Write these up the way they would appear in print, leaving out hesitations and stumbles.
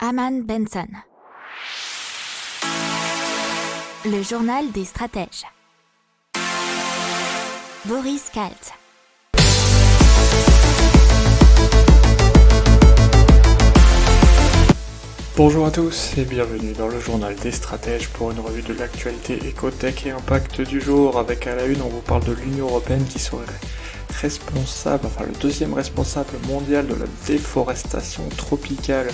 Haman Benson. Le journal des stratèges. Boris Kalt. Bonjour à tous et bienvenue dans le journal des stratèges pour une revue de l'actualité écotech et impact du jour. Avec à la une, on vous parle de l'Union Européenne qui serait le deuxième responsable mondial de la déforestation tropicale.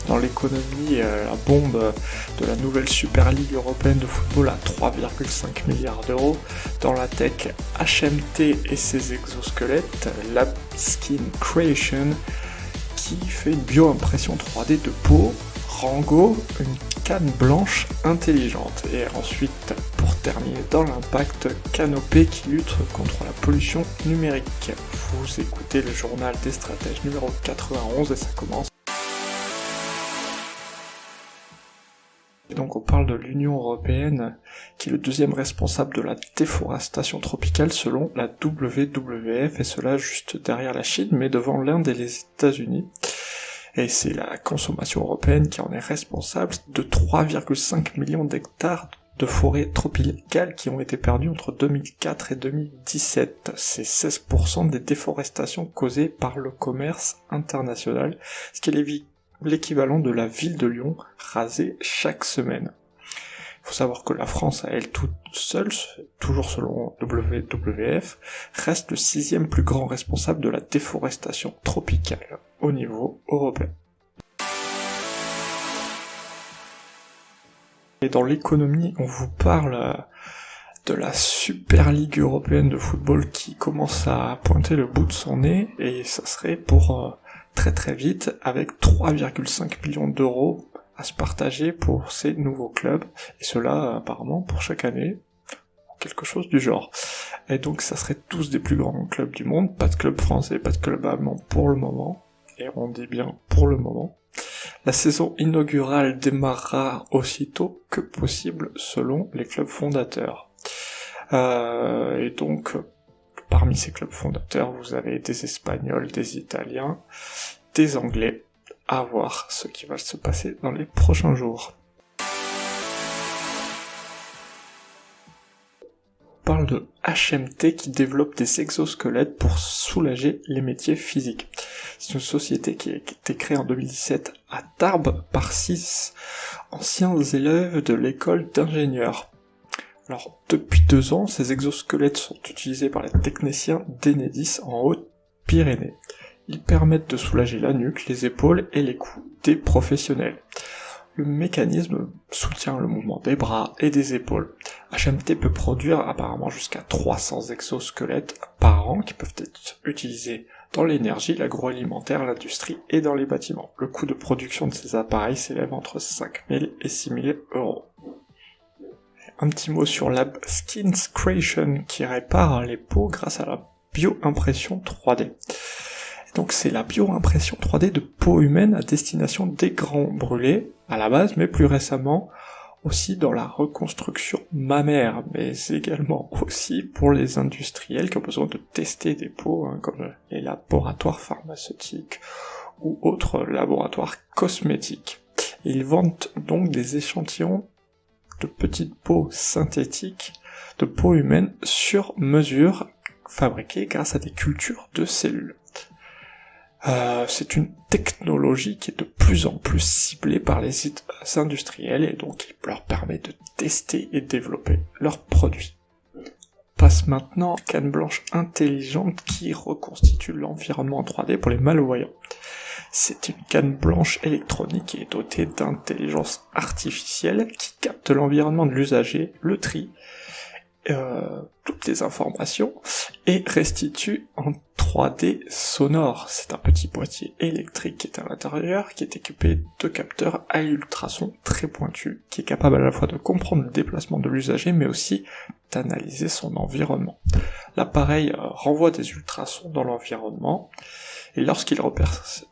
Dans l'économie, la bombe de la nouvelle Super Ligue européenne de football à 3,5 milliards d'euros. Dans la tech, HMT et ses exosquelettes, Lab Skin Creation qui fait une bio-impression 3D de peau, Rango, une canne blanche intelligente. Et ensuite, pour terminer dans l'impact, Canopé qui lutte contre la pollution numérique. Vous écoutez le journal des stratèges numéro 91 et ça commence. Et donc on parle de l'Union Européenne qui est le deuxième responsable de la déforestation tropicale selon la WWF, et cela juste derrière la Chine mais devant l'Inde et les États-Unis. Et c'est la consommation européenne qui en est responsable de 3,5 millions d'hectares de forêts tropicales qui ont été perdues entre 2004 et 2017. C'est 16% des déforestations causées par le commerce international, ce qui est l'équivalent de la ville de Lyon rasée chaque semaine. Il faut savoir que la France, à elle toute seule, toujours selon WWF, reste le 6e plus grand responsable de la déforestation tropicale au niveau européen. Et dans l'économie, on vous parle de la Super Ligue européenne de football qui commence à pointer le bout de son nez, et ça serait pour très très vite, avec 3,5 millions d'euros à se partager pour ces nouveaux clubs, et cela apparemment pour chaque année, quelque chose du genre. Et donc ça serait tous des plus grands clubs du monde, pas de club français, pas de club allemand pour le moment, et on dit bien pour le moment. La saison inaugurale démarrera aussitôt que possible selon les clubs fondateurs. Et donc, parmi ces clubs fondateurs, vous avez des Espagnols, des Italiens, des Anglais, à voir ce qui va se passer dans les prochains jours. On parle de HMT qui développe des exosquelettes pour soulager les métiers physiques. C'est une société qui a été créée en 2017 à Tarbes par 6 anciens élèves de l'école d'ingénieurs. Alors, depuis 2 ans, ces exosquelettes sont utilisés par les techniciens d'Enedis en Haute-Pyrénées. Ils permettent de soulager la nuque, les épaules et les coups des professionnels. Le mécanisme soutient le mouvement des bras et des épaules. HMT peut produire apparemment jusqu'à 300 exosquelettes par an qui peuvent être utilisés dans l'énergie, l'agroalimentaire, l'industrie et dans les bâtiments. Le coût de production de ces appareils s'élève entre 5 000 et 6 000 euros. Un petit mot sur Lab Skin Creation qui répare les peaux grâce à la bio-impression 3D. Donc c'est la bio-impression 3D de peau humaine à destination des grands brûlés à la base, mais plus récemment aussi dans la reconstruction mammaire, mais également aussi pour les industriels qui ont besoin de tester des peaux, comme les laboratoires pharmaceutiques ou autres laboratoires cosmétiques. Ils vendent donc des échantillons de petites peaux synthétiques de peau humaine sur mesure, fabriquées grâce à des cultures de cellules. C'est une technologie qui est de plus en plus ciblée par les industriels et donc qui leur permet de tester et développer leurs produits. On passe maintenant à la canne blanche intelligente qui reconstitue l'environnement en 3D pour les malvoyants. C'est une canne blanche électronique qui est dotée d'intelligence artificielle qui capte l'environnement de l'usager, le trie, toutes les informations et restitue en 3D sonore. C'est un petit boîtier électrique qui est à l'intérieur, qui est équipé de capteurs à ultrasons très pointus, qui est capable à la fois de comprendre le déplacement de l'usager, mais aussi d'analyser son environnement. L'appareil renvoie des ultrasons dans l'environnement, et lorsqu'il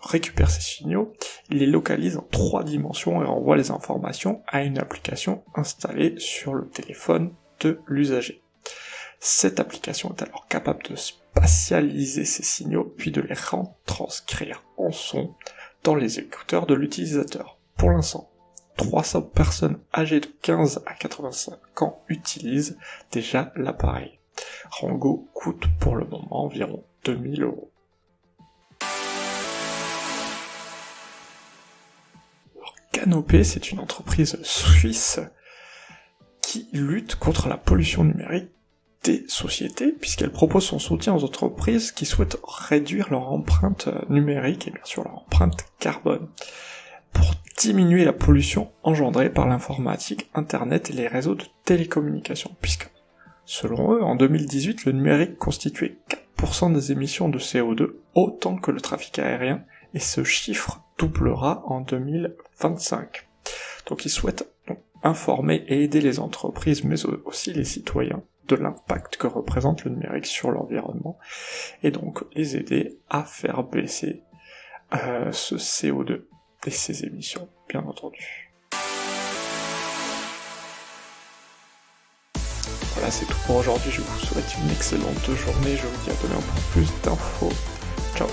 récupère ces signaux, il les localise en 3 dimensions et envoie les informations à une application installée sur le téléphone de l'usager. Cette application est alors capable de spatialiser ces signaux, puis de les retranscrire en son dans les écouteurs de l'utilisateur. Pour l'instant, 300 personnes âgées de 15 à 85 ans utilisent déjà l'appareil. Rango coûte pour le moment environ 2000 €. Canopé, c'est une entreprise suisse qui lutte contre la pollution numérique des sociétés, puisqu'elle propose son soutien aux entreprises qui souhaitent réduire leur empreinte numérique et bien sûr leur empreinte carbone, pour diminuer la pollution engendrée par l'informatique, internet et les réseaux de télécommunications, puisque, selon eux, en 2018, le numérique constituait 4% des émissions de CO2, autant que le trafic aérien, et ce chiffre doublera en 2025. Donc ils souhaitent informer et aider les entreprises, mais aussi les citoyens, de l'impact que représente le numérique sur l'environnement, et donc les aider à faire baisser ce CO2 et ses émissions, bien entendu. Voilà, c'est tout pour aujourd'hui, je vous souhaite une excellente journée, je vous dis à demain pour plus d'infos. Ciao.